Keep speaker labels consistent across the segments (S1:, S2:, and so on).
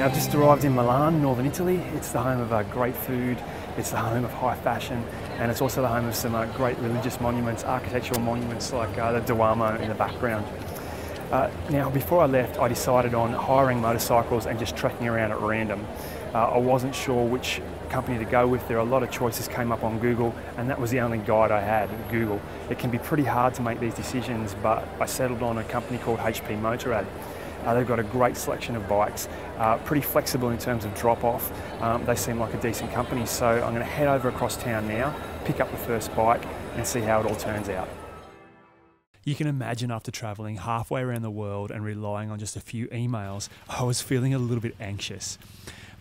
S1: Now I've just arrived in Milan, northern Italy. It's the home of great food, it's the home of high fashion, and it's also the home of some great religious monuments, architectural monuments like the Duomo in the background. Now before I left, I decided on hiring motorcycles and just trekking around at random. I wasn't sure which company to go with. There are a lot of choices came up on Google, and that was the only guide I had, Google. It can be pretty hard to make these decisions, but I settled on a company called HPMotorrad. They've got a great selection of bikes, pretty flexible in terms of drop-off. They seem like a decent company, so I'm going to head over across town now, pick up the first bike and see how it all turns out.
S2: You can imagine after travelling halfway around the world and relying on just a few emails, I was feeling a little bit anxious.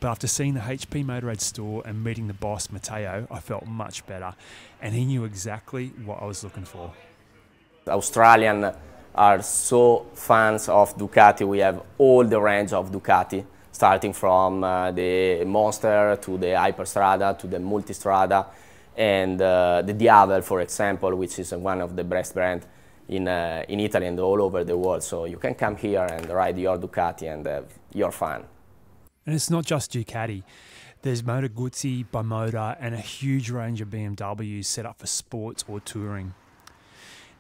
S2: But after seeing the HPMotorrad store and meeting the boss, Matteo, I felt much better, and he knew exactly what I was looking for.
S3: Australians are so fans of Ducati. We have all the range of Ducati, starting from the Monster to the Hyperstrada to the Multistrada, and the Diavel, for example, which is one of the best brands in Italy and all over the world. So you can come here and ride your Ducati and have your fun.
S2: And it's not just Ducati. There's Moto Guzzi, Bimota, and a huge range of BMWs set up for sports or touring.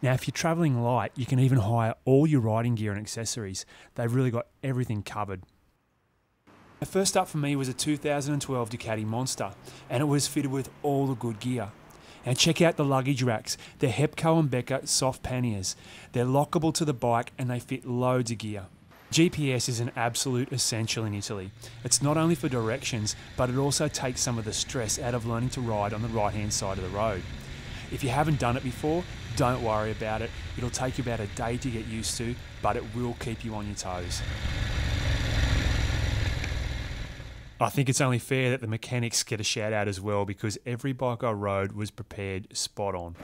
S2: Now, if you're travelling light, you can even hire all your riding gear and accessories. They've really got everything covered. The first up for me was a 2012 Ducati Monster, and it was fitted with all the good gear. And check out the luggage racks. They're Hepco and Becker soft panniers. They're lockable to the bike and they fit loads of gear. GPS is an absolute essential in Italy. It's not only for directions, but it also takes some of the stress out of learning to ride on the right-hand side of the road. If you haven't done it before, don't worry about it. It'll take you about a day to get used to, but it will keep you on your toes. I think it's only fair that the mechanics get a shout out as well, because every bike I rode was prepared spot on.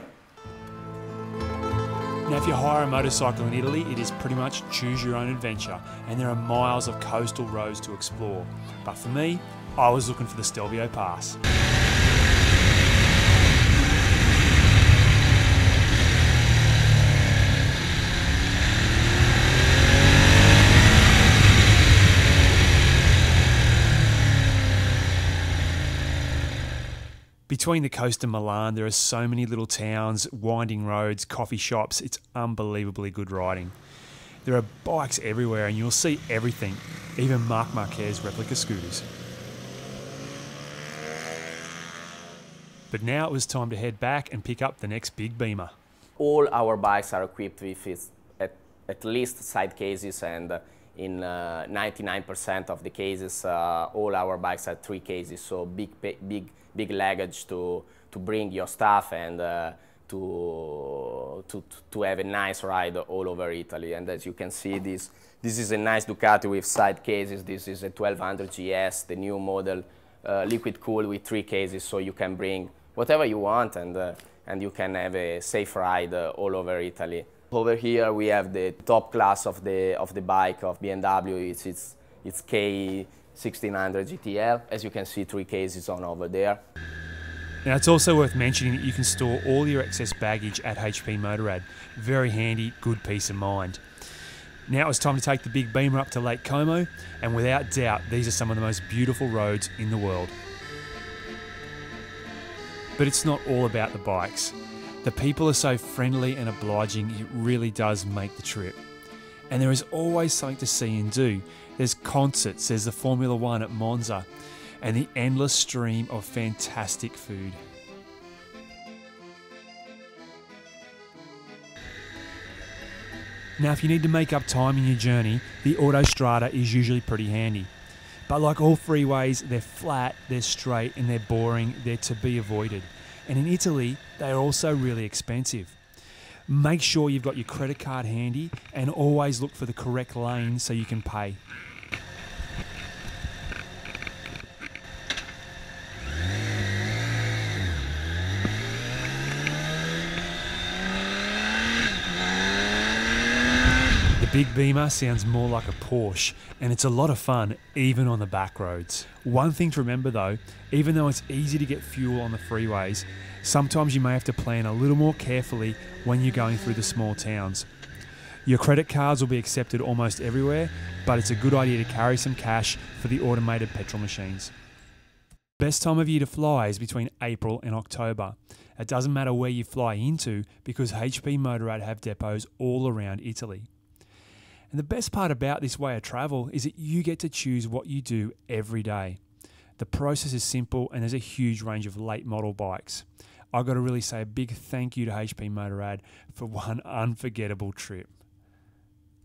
S2: Now, if you hire a motorcycle in Italy, it is pretty much choose your own adventure, and there are miles of coastal roads to explore. But for me, I was looking for the Stelvio Pass. Between the coast and Milan, there are so many little towns, winding roads, coffee shops. It's unbelievably good riding. There are bikes everywhere and you'll see everything, even Marc Marquez replica scooters. But now it was time to head back and pick up the next big beamer.
S3: All our bikes are equipped with at least side cases, and in 99% of the cases, all our bikes have 3 cases, so big luggage to bring your stuff and to have a nice ride all over Italy. And as you can see, this is a nice Ducati with side cases. This is a 1200 GS, the new model, liquid cool with 3 cases, so you can bring whatever you want and you can have a safe ride all over Italy. Over here we have the top class of the bike of BMW. It's K1600 GTL. As you can see, 3 cases on over there.
S2: Now, it's also worth mentioning that you can store all your excess baggage at HPMotorrad. Very handy, good peace of mind. Now it's time to take the big beamer up to Lake Como, and without doubt, these are some of the most beautiful roads in the world. But it's not all about the bikes. The people are so friendly and obliging, it really does make the trip. And there is always something to see and do. There's concerts, there's the Formula 1 at Monza, and the endless stream of fantastic food. Now, if you need to make up time in your journey, the Autostrada is usually pretty handy. But like all freeways, they're flat, they're straight, and they're boring, they're to be avoided. And in Italy, they are also really expensive. Make sure you've got your credit card handy and always look for the correct lane so you can pay. The big beamer sounds more like a Porsche, and it's a lot of fun even on the back roads. One thing to remember though, even though it's easy to get fuel on the freeways, sometimes you may have to plan a little more carefully when you're going through the small towns. Your credit cards will be accepted almost everywhere, but it's a good idea to carry some cash for the automated petrol machines. Best time of year to fly is between April and October. It doesn't matter where you fly into because HPMotorrad have depots all around Italy. And the best part about this way of travel is that you get to choose what you do every day. The process is simple and there's a huge range of late model bikes. I've got to really say a big thank you to HPMotorrad for one unforgettable trip.